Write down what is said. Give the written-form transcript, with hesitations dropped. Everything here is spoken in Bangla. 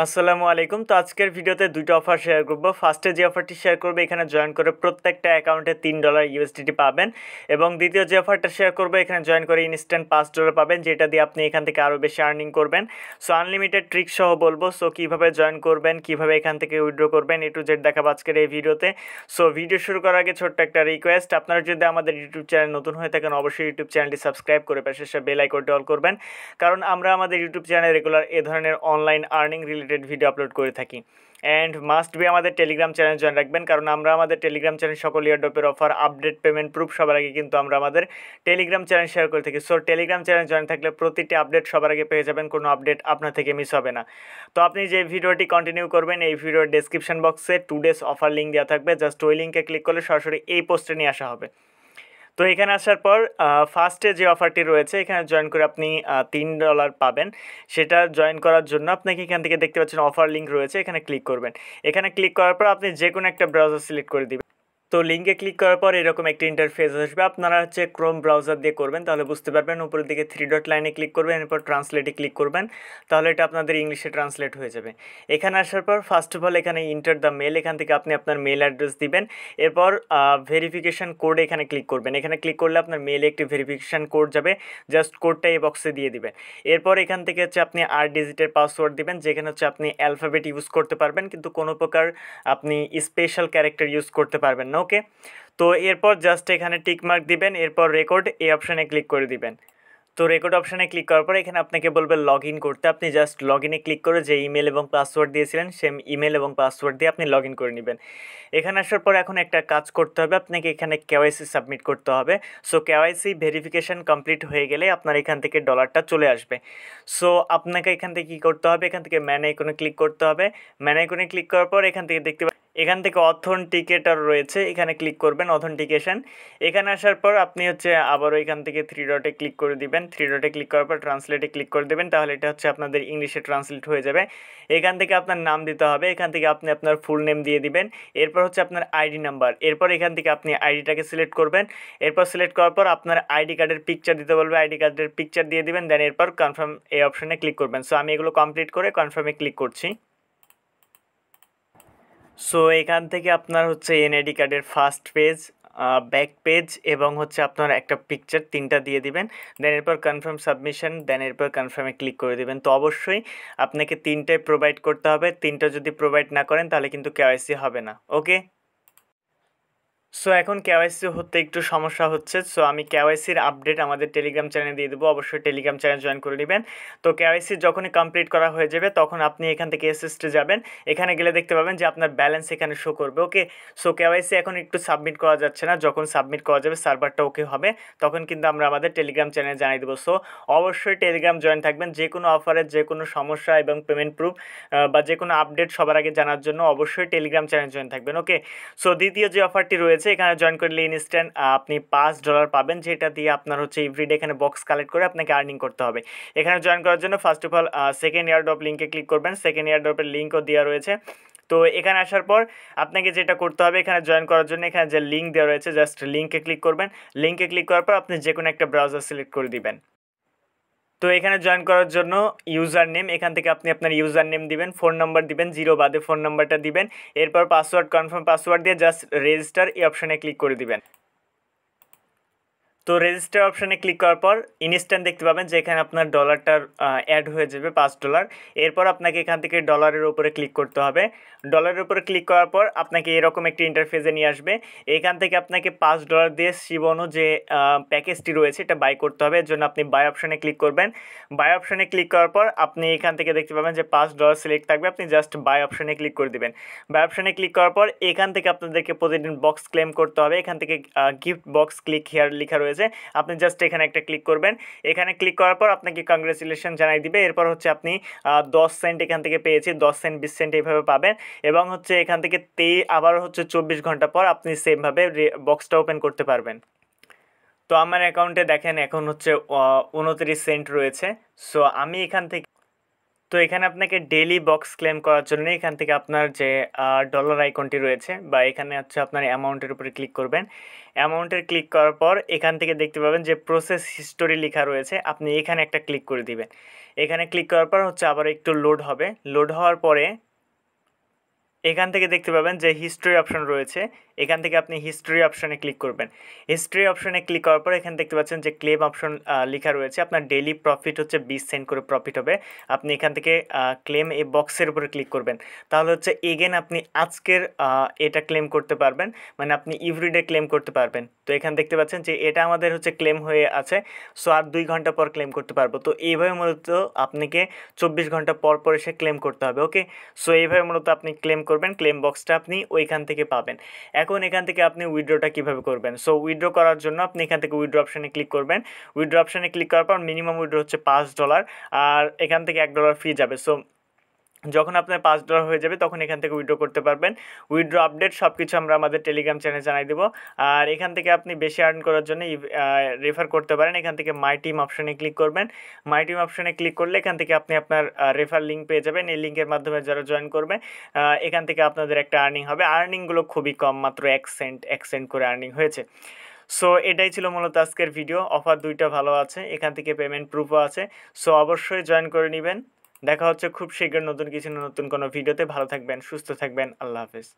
আসসালামু আলাইকুম। তো আজকের ভিডিওতে দুইটা অফার শেয়ার করব। ফার্স্টে যে অফারটি শেয়ার করব, এখানে জয়েন করে প্রত্যেকটা অ্যাকাউন্টে $3 ইউএসডিটি পাবেন, এবং দ্বিতীয় যে অফারটা শেয়ার করব, এখানে জয়েন করে ইনস্ট্যান্ট $5 পাবেন, যেটা দিয়ে আপনি এখান থেকে আরও বেশি আর্নিং করবেন। সো আনলিমিটেড ট্রিক সহ বলবো। সো কীভাবে জয়েন করবেন, কীভাবে এখান থেকে উইথড্র করবেন, A to Z দেখাবো আজকের এই ভিডিওতে। সো ভিডিও শুরু করার আগে ছোট্ট একটা রিকোয়েস্ট, আপনারা যদি আমাদের ইউটিউব চ্যানেল নতুন হয়ে থাকেন, অবশ্যই ইউটিউব চ্যানেলটি সাবস্ক্রাইব করে পাশে বেল আইকনটি অল করবেন, কারণ আমরা আমাদের ইউটিউব চ্যানেলে রেগুলার এ ধরনের online earning related video upload করে থাকি। অ্যান্ড মাস্ট বি আমাদের টেলিগ্রাম চ্যানেল জয়েন রাখবেন, কারণ আমরা আমাদের টেলিগ্রাম চ্যানেল সকল এয়ারড্রপের অফার, আপডেট, পেমেন্ট প্রুফ সবার আগে কিন্তু আমরা আমাদের টেলিগ্রাম চ্যানেল শেয়ার করে থাকি। সো টেলিগ্রাম চ্যানেল জয়েন থাকলে প্রতিটি আপডেট সবার আগে পেয়ে যাবেন, কোনো আপডেট আপনার থেকে মিস হবে না। তো আপনি যে ভিডিওটি কন্টিনিউ করবেন, এই ভিডিওর ডেসক্রিপশন বক্সে 2 days অফার লিঙ্ক দেওয়া থাকবে, জাস্ট ওই লিঙ্কে ক্লিক করলে সরাসরি এই পোস্টে নিয়ে আসা হবে। তো এখানে আসার পর ফার্স্টে যে অফারটি রয়েছে, এখানে জয়েন করে আপনি $3 পাবেন। সেটা জয়েন করার জন্য আপনাকে এখান থেকে দেখতে পাচ্ছেন অফার লিঙ্ক রয়েছে, এখানে ক্লিক করবেন। এখানে ক্লিক করার পর আপনি যে কোনো একটা ব্রাউজার সিলেক্ট করে দিবেন। তো লিঙ্কে ক্লিক করার পর এরকম একটা ইন্টারফেস আসবে। আপনারা ক্রোম ব্রাউজার দিয়ে করবেন, তাহলে বুঝতে পারবেন। উপরের দিকে 3 ডট লাইনে ক্লিক করবেন, এরপর ট্রান্সলেটে ক্লিক করবেন, তাহলে এটা আপনাদের ইংলিশে ট্রান্সলেট হয়ে যাবে। এখানে আসার পর ফার্স্ট অফ অল এখানে ইন্টার দ্য মেল, এখান থেকে আপনি আপনার মেল অ্যাড্রেস দিবেন। এরপর ভেরিফিকেশান কোড এখানে ক্লিক করবেন। এখানে ক্লিক করলে আপনার মেলে একটি ভেরিফিকেশান কোড যাবে, জাস্ট কোডটা এই বক্সে দিয়ে দিবেন। এরপর এখান থেকে আপনি 8 ডিজিটের পাসওয়ার্ড দিবেন, যেখানে আপনি অ্যালফাবেট ইউজ করতে পারবেন, কিন্তু কোনো প্রকার আপনি স্পেশাল ক্যারেক্টার ইউজ করতে পারবেন না। ওকে, তো এরপর জাস্ট এখানে টিক মার্ক দিবেন, এরপর রেকর্ড এই অপশানে ক্লিক করে দিবেন। তো রেকর্ড অপশানে ক্লিক করার পর এখানে আপনাকে বলবে লগ ইন করতে। আপনি জাস্ট লগ ইনে ক্লিক করে যে ইমেল এবং পাসওয়ার্ড দিয়েছিলেন, সেম ইমেল এবং পাসওয়ার্ড দিয়ে আপনি লগ ইন করে নেবেন। এখানে আসার পর এখন একটা কাজ করতে হবে, আপনাকে এখানে কেওয়াইসি সাবমিট করতে হবে। সো কেওয়াইসি ভেরিফিকেশান কমপ্লিট হয়ে গেলে আপনার এখান থেকে ডলারটা চলে আসবে। সো আপনাকে এখান থেকে কী করতে হবে, এখান থেকে ম্যান আইকনে ক্লিক করতে হবে। ম্যান আইকনে ক্লিক করার পর এখান থেকে দেখতে এখান থেকে অথেন্টিকেটর রয়েছে, এখানে ক্লিক করবেন অথেন্টিকেশন। এখানে আসার পর আপনি আবারও এখান থেকে 3 ডটে ক্লিক করে দিবেন। 3 ডটে ক্লিক করার পর ট্রান্সলেটে ক্লিক করে দেবেন, তাহলে এটা আপনাদের ইংলিশে ট্রান্সলেট হয়ে যাবে। এখান থেকে আপনার নাম দিতে হবে, এখান থেকে আপনি আপনার ফুল নেম দিয়ে দিবেন। এরপর আপনার আইডি নাম্বার, এরপর এখান থেকে আপনি আইডিটাকে সিলেক্ট করবেন। এরপর সিলেক্ট করার পর আপনার আইডি কার্ডের পিকচার দিতে বলবে, আইডি কার্ডের পিকচার দিয়ে দিবেন, দেন এরপর কনফার্ম এই অপশানে ক্লিক করবেন। সো আমি এগুলো কমপ্লিট করে কনফার্মে ক্লিক করছি। সো এখান থেকে আপনার এনআইডি কার্ডের ফার্স্ট পেজ, ব্যাক পেজ এবং আপনার একটা পিকচার, তিনটা দিয়ে দিবেন। দেন এরপর কনফার্ম সাবমিশন, দেন এরপর কনফার্মে ক্লিক করে দেবেন। তো অবশ্যই আপনাকে তিনটাই প্রোভাইড করতে হবে। তিনটা যদি প্রোভাইড না করেন তাহলে কিন্তু কেওয়াইসি হবে না। ওকে, সো এখন কেওয়াইসি হতে একটু সমস্যা হচ্ছে। সো আমি কেওয়াইসির আপডেট আমাদের টেলিগ্রাম চ্যানেলে দিয়ে দেবো, অবশ্যই টেলিগ্রাম চ্যানেল জয়েন করে নেবেন। তো কেওয়াইসি যখনই কমপ্লিট করা হয়ে যাবে, তখন আপনি এখান থেকে এসএসটে যাবেন। এখানে গেলে দেখতে পাবেন যে আপনার ব্যালেন্স এখানে শো করবে। ওকে, সো কেওয়াইসি এখন একটু সাবমিট করা যাচ্ছে না, যখন সাবমিট করা যাবে, সার্ভারটা ওকে হবে, তখন কিন্তু আমরা আমাদের টেলিগ্রাম চ্যানেলে জানিয়ে দেবো। সো অবশ্যই টেলিগ্রাম জয়েন থাকবেন। যে কোনো অফারের যে কোনো সমস্যা এবং পেমেন্ট প্রুফ বা যে কোনো আপডেট সবার আগে জানার জন্য অবশ্যই টেলিগ্রাম চ্যানেল জয়েন থাকবেন। ওকে, সো দ্বিতীয় যে অফারটি রয়েছে, এখানে জয়েন করলে ইনস্ট্যান্ট আপনি $5 পাবেন, যেটা দিয়ে আপনার এভরিডে এখানে বক্স কালেক্ট করে আপনাকে আর্নিং করতে হবে। এখানে জয়েন করার জন্য first of all second airdrop লিঙ্কে ক্লিক করবেন। সেকেন্ড এয়ারড্রপের লিঙ্কও দেওয়া রয়েছে। তো এখানে আসার পর আপনাকে যেটা করতে হবে, এখানে জয়েন করার জন্য এখানে যে লিঙ্ক দেওয়া রয়েছে, জাস্ট লিঙ্কে ক্লিক করবেন। লিঙ্কে ক্লিক করার পর আপনি যে কোনো একটা ব্রাউজার সিলেক্ট করে দিবেন। তো এখানে জয়েন করার জন্য ইউজার নেম, এখান থেকে আপনি আপনার ইউজার নেম দিবেন, ফোন নাম্বার দিবেন, 0 বাদে ফোন নাম্বারটা দিবেন। এরপর পাসওয়ার্ড, কনফার্ম পাসওয়ার্ড দিয়ে জাস্ট রেজিস্টার এই অপশানে ক্লিক করে দিবেন। তো রেজিস্টার অপশানে ক্লিক করার পর ইনস্ট্যান্ট দেখতে পাবেন যে এখানে আপনার ডলারটার অ্যাড হয়ে যাবে $5। এরপর আপনাকে এখান থেকে ডলারের উপরে ক্লিক করতে হবে। ডলারের উপরে ক্লিক করার পর আপনাকে এরকম একটি ইন্টারফেসে নিয়ে আসবে। এখান থেকে আপনাকে $5 দিয়ে শিবনু যে প্যাকেজটি রয়েছে এটা বাই করতে হবে। এর জন্য আপনি বাই অপশানে ক্লিক করবেন। বাই অপশানে ক্লিক করার পর আপনি এখান থেকে দেখতে পাবেন যে $5 সিলেক্ট থাকবে, আপনি জাস্ট বাই অপশানে ক্লিক করে দেবেন। বাই অপশানে ক্লিক করার পর এখান থেকে আপনাদেরকে প্রতিদিন বক্স ক্লেম করতে হবে। এখান থেকে গিফট বক্স ক্লিক হিয়ার লেখা রয়েছে, আপনি জাস্ট এখানে একটা ক্লিক করবেন। এখানে ক্লিক করার পর আপনাকে কংগ্রেচুলেশন জানাই দিবে। এরপর আপনি 10 সেন্ট এখান থেকে পেয়েছি, 10 সেন্ট 20 সেন্ট এইভাবে পাবেন। এবং এখান থেকে আবার 24 ঘন্টা পর আপনি সেমভাবে বক্সটা ওপেন করতে পারবেন। তো আমার অ্যাকাউন্টে দেখেন এখন 29 সেন্ট রয়েছে। সো আমি এখান থেকে এখানে আপনাকে ডেইলি বক্স ক্লেম করার জন্য এখান থেকে আপনার যে ডলার আইকনটি রয়েছে বা এখানে আপনার অ্যামাউন্টের উপরে ক্লিক করবেন। অ্যামাউন্টের ক্লিক করার পর এখান থেকে দেখতে পাবেন যে প্রসেস হিস্টোরি লেখা রয়েছে, আপনি এখানে একটা ক্লিক করে দিবেন। এখানে ক্লিক করার পর হচ্ছে আবার একটু লোড হবে। লোড হওয়ার পরে এখান থেকে দেখতে পাবেন যে হিস্ট্রি অপশন রয়েছে, এখান থেকে আপনি হিস্ট্রি অপশনে ক্লিক করবেন। হিস্ট্রি অপশনে ক্লিক করার পর এখানে দেখতে পাচ্ছেন যে ক্লেম অপশন লেখা রয়েছে। আপনার ডেইলি প্রফিট হচ্ছে 20 সেন্ট করে প্রফিট হবে। আপনি এখান থেকে ক্লেম এই বক্সের উপরে ক্লিক করবেন, তাহলে হচ্ছে এগেন আপনি আজকের এটা ক্লেম করতে পারবেন, মানে আপনি এভরিডে ক্লেম করতে পারবেন। তো এখানে দেখতে পাচ্ছেন যে এটা আমাদের হচ্ছে ক্লেম হয়ে আছে, সো আর 2 ঘন্টা পর ক্লেম করতে পারবো। তো এইভাবে মূলত আপনাকে 24 ঘন্টা পর পর এসে ক্লেম করতে হবে। ওকে, সো এইভাবে মূলত আপনি ক্লেম করবেন, ক্লেম বক্সটা আপনি ওইখান থেকে পাবেন। এখন এখান থেকে আপনি উইথড্রটা কীভাবে করবেন? সো উইথড্র করার জন্য আপনি এখান থেকে উইথড্র অপশানে ক্লিক করবেন। উইথড্র অপশানে ক্লিক করার পর মিনিমাম উইথড্র হচ্ছে $5, আর এখান থেকে $1 ফি যাবে। সো যখন আপনার $5 হয়ে যাবে তখন এখান থেকে উইথড্র করতে পারবেন। উইথড্র আপডেট সব কিছু আমরা আমাদের টেলিগ্রাম চ্যানেলে জানাই দেবো। আর এখান থেকে আপনি বেশি আর্ন করার জন্য রেফার করতে পারেন। এখান থেকে মাই টিম অপশানে ক্লিক করবেন। মাই টিম অপশানে ক্লিক করলে এখান থেকে আপনি আপনার রেফার লিঙ্ক পেয়ে যাবেন। এই লিঙ্কের মাধ্যমে যারা জয়েন করবে এখান থেকে আপনাদের একটা আর্নিং হবে। আর্নিংগুলো খুবই কম, মাত্র 1 সেন্ট করে আর্নিং হয়েছে। সো এটাই ছিল মূলত আজকের ভিডিও। অফার 2টা ভালো আছে, এখান থেকে পেমেন্ট প্রুফও আছে। সো অবশ্যই জয়েন করে নেবেন। দেখা হচ্ছে খুব শীঘ্র নতুন কোনো ভিডিওতে। ভালো থাকবেন, সুস্থ থাকবেন, আল্লাহ হাফেজ।